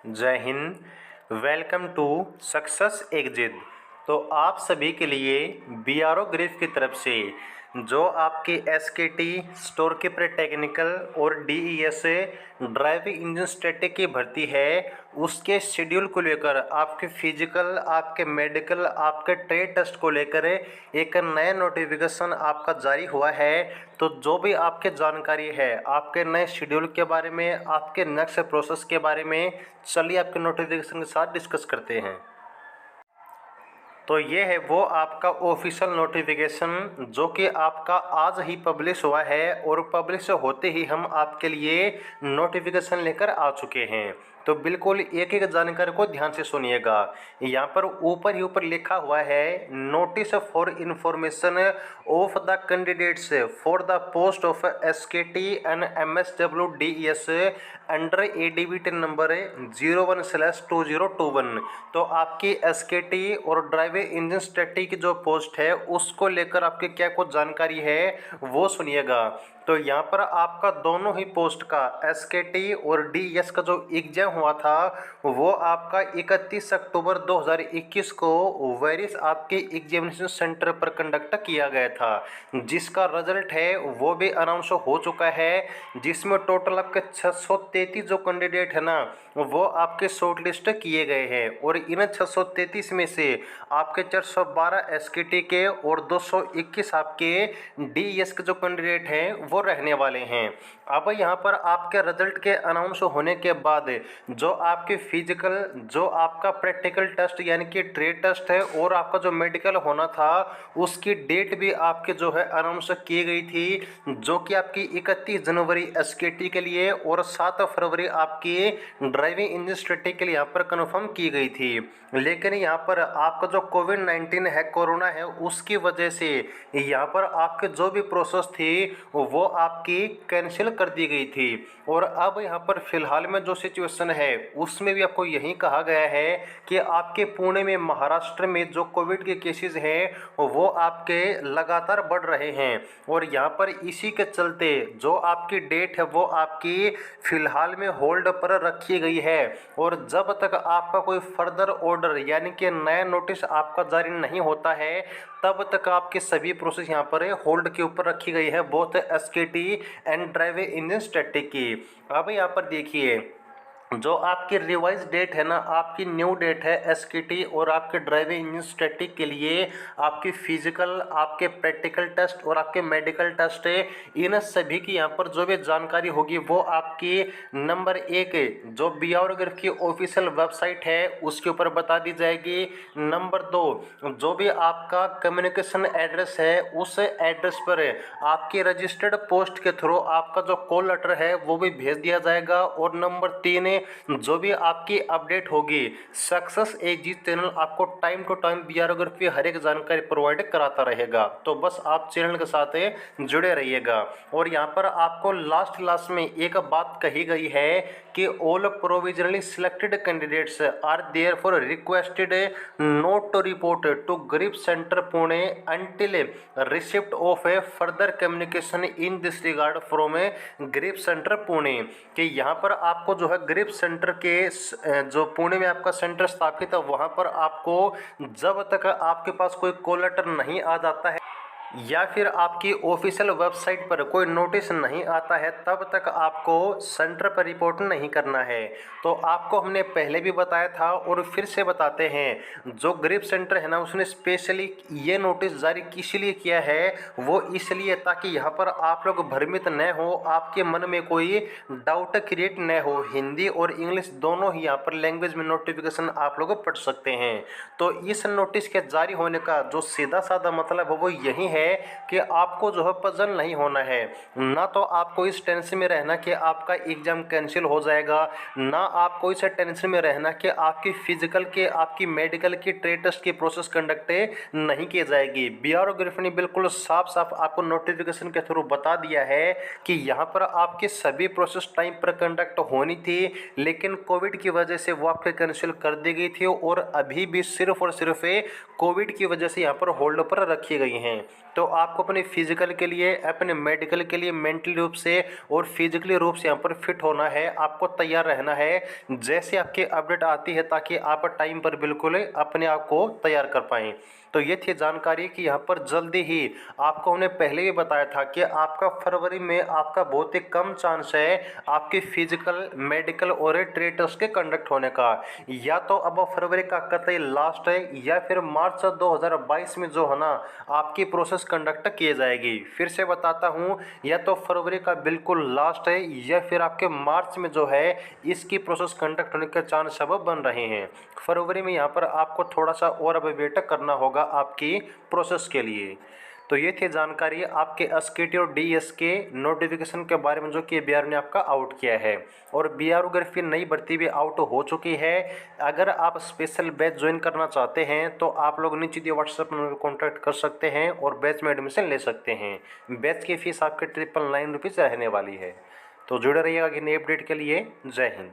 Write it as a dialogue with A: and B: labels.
A: जय हिंद। Welcome to success exit. तो आप सभी के लिए बीआरओ ग्रिफ की तरफ से जो आपकी एसकेटी स्टोर कीपर टेक्निकल और डीईएस ड्राइविंग इंजन स्टैटिक की भर्ती है, उसके शेड्यूल को लेकर आपके फिजिकल, आपके मेडिकल, आपके ट्रेड टेस्ट को लेकर एक नया नोटिफिकेशन आपका जारी हुआ है। तो जो भी आपके जानकारी है आपके नए शेड्यूल के बारे में, आपके नेक्स्ट प्रोसेस के बारे में, चलिए आपके नोटिफिकेशन के साथ डिस्कस करते हैं। तो ये है वो आपका ऑफिशियल नोटिफिकेशन जो कि आपका आज ही पब्लिश हुआ है, और पब्लिश होते ही हम आपके लिए नोटिफिकेशन लेकर आ चुके हैं। तो बिल्कुल एक एक जानकारी को ध्यान से सुनिएगा। यहाँ पर ऊपर ही ऊपर लिखा हुआ है, notice for information of the candidates for the post of SKT and MSW DES under ADBT number 01/2021। तो आपकी एसकेटी और ड्राइविंग इंजन स्टैटिक की जो पोस्ट है उसको लेकर आपकी क्या कुछ जानकारी है वो सुनिएगा। तो यहाँ पर आपका दोनों ही पोस्ट का एसकेटी और डीईएस का जो एग्जाम हुआ था वो आपका 31 अक्टूबर 2021 को वेरिस आपके एग्जामिनेशन सेंटर पर कंडक्ट किया गया था, जिसका रिजल्ट है वो भी अनाउंस हो चुका है, जिसमें टोटल आपके 633 जो कैंडिडेट है ना वो आपके शॉर्टलिस्ट किए गए हैं, और इन 633 में से आपके 412 एसकेटी के और 221 आपके डीईएस के जो कैंडिडेट हैं वो रहने वाले हैं। अब यहाँ पर आपके रिजल्ट के अनाउंस होने के बाद जो आपके फिजिकल, जो आपका प्रैक्टिकल टेस्ट यानी कि ट्रेड टेस्ट है, और आपका जो मेडिकल होना था उसकी डेट भी आपके जो है अनाउंस की गई थी, जो कि आपकी 31 जनवरी एसकेटी के लिए और 7 फरवरी आपकी ड्राइविंग इंजन स्टैटिक के लिए यहाँ पर कन्फर्म की गई थी। लेकिन यहाँ पर आपका जो कोविड-19 है, कोरोना है, उसकी वजह से यहाँ पर आपके जो भी प्रोसेस थी वो आपकी कैंसिल कर दी गई थी। और अब यहाँ पर फिलहाल में जो सिचुएशन है उसमें भी आपको यही कहा गया है कि आपके पुणे में, महाराष्ट्र में जो कोविड के केसेस हैं वो आपके लगातार बढ़ रहे हैं, और यहाँ पर इसी के चलते जो आपकी डेट है वो आपकी फिलहाल में होल्ड पर रखी गई है। और जब तक आपका कोई फर्दर ऑर्डर यानी कि नया नोटिस आपका जारी नहीं होता है तब तक आपके सभी प्रोसेस यहाँ पर होल्ड के ऊपर रखी गई है, both एसकेटी and driving engine static की। अब यहाँ पर देखिए, जो आपकी रिवाइज डेट है ना, आपकी न्यू डेट है एसकेटी और आपके ड्राइविंग इंजन स्टैटिक के लिए, आपकी फिजिकल, आपके प्रैक्टिकल टेस्ट और आपके मेडिकल टेस्ट है, इन सभी की यहाँ पर जो भी जानकारी होगी वो आपकी नंबर 1 जो बीआरओ ग्रिफ की ऑफिशियल वेबसाइट है उसके ऊपर बता दी जाएगी। नंबर 2 जो भी आपका कम्युनिकेशन एड्रेस है उस एड्रेस पर आपकी रजिस्टर्ड पोस्ट के थ्रू आपका जो कॉल लेटर है वो भी भेज दिया जाएगा। और नंबर 3 जो भी आपकी अपडेट होगी, सक्सेस एग्जिट चैनल आपको time to time BRO GREF की हर एक जानकारी प्रोवाइड कराता रहेगा। तो बस आप चैनल के साथ जुड़े रहिएगा। और यहाँ पर आपको लास्ट में एक बात कही गई है कि all provisionally selected candidates are therefore requested not to report to GREF centre Pune until receipt of a further communication in this regard from a GREF centre Pune. कि यहाँ पर आपको जो है ग्रिफ सेंटर के जो पुणे में आपका सेंटर स्थापित है वहाँ पर आपको जब तक आपके पास कोई कॉल लेटर नहीं आ जाता है या फिर आपकी ऑफिशियल वेबसाइट पर कोई नोटिस नहीं आता है तब तक आपको सेंटर पर रिपोर्ट नहीं करना है। तो आपको हमने पहले भी बताया था और फिर से बताते हैं, जो ग्रिफ सेंटर है ना उसने स्पेशली ये नोटिस जारी किस लिए किया है, वो इसलिए ताकि यहाँ पर आप लोग भ्रमित न हो, आपके मन में कोई डाउट क्रिएट न हो। हिंदी और इंग्लिश दोनों ही यहाँ पर लैंग्वेज में नोटिफिकेशन आप लोग पढ़ सकते हैं। तो इस नोटिस के जारी होने का जो सीधा साधा मतलब है वो यही है कि आपको जो है पजल नहीं होना है, ना तो आपको इस टेंशन में रहना कि आपका एग्जाम कैंसिल हो जाएगा, ना आपको इस टेंशन में रहना कि आपकी फिजिकल के, आपकी मेडिकल की, ट्रेड टेस्ट की प्रोसेस कंडक्ट नहीं की जाएगी। बीआरओ ग्रिफ ने बिल्कुल साफ साफ आपको नोटिफिकेशन के थ्रू बता दिया है कि यहाँ पर आपकी सभी प्रोसेस टाइम पर कंडक्ट होनी थी, लेकिन कोविड की वजह से वो आपके कैंसिल कर दी गई थी, और अभी भी सिर्फ और सिर्फ कोविड की वजह से यहाँ पर होल्ड पर रखी गई हैं। तो आपको अपने फिजिकल के लिए, अपने मेडिकल के लिए मेंटली रूप से और फिजिकली रूप से यहाँ पर फिट होना है, आपको तैयार रहना है जैसे आपकी अपडेट आती है, ताकि आप टाइम पर बिल्कुल अपने आप को तैयार कर पाएँ। तो ये थी जानकारी कि यहाँ पर जल्दी ही आपको हमने पहले भी बताया था कि आपका फरवरी में आपका बहुत ही कम चांस है आपकी फिजिकल, मेडिकल और ट्रेड टेस्ट के कंडक्ट होने का। या तो अब फरवरी का कतई लास्ट है या फिर मार्च 2022 में जो है ना आपकी प्रोसेस कंडक्ट की जाएगी। फिर से बताता हूँ, या तो फरवरी का बिल्कुल लास्ट है या फिर आपके मार्च में जो है इसकी प्रोसेस कंडक्ट होने के चांस अब बन रहे हैं। फरवरी में यहाँ पर आपको थोड़ा सा और अब वेट करना होगा आपकी प्रोसेस के लिए। तो ये थी जानकारी आपके एसकेटी और डीएस के नोटिफिकेशन के बारे में जो कि बीआर ने आपका आउट किया है। और बीआर अगर फिर नई भर्ती भी आउट हो चुकी है, अगर आप स्पेशल बैच ज्वाइन करना चाहते हैं तो आप लोग नीचे दिए व्हाट्सएप नंबर पर कॉन्टैक्ट कर सकते हैं और बैच में एडमिशन ले सकते हैं। बैच की फ़ीस आपके 999 रुपीज़ रहने वाली है। तो जुड़े रहिएगा कि नई अपडेट के लिए। जय हिंद।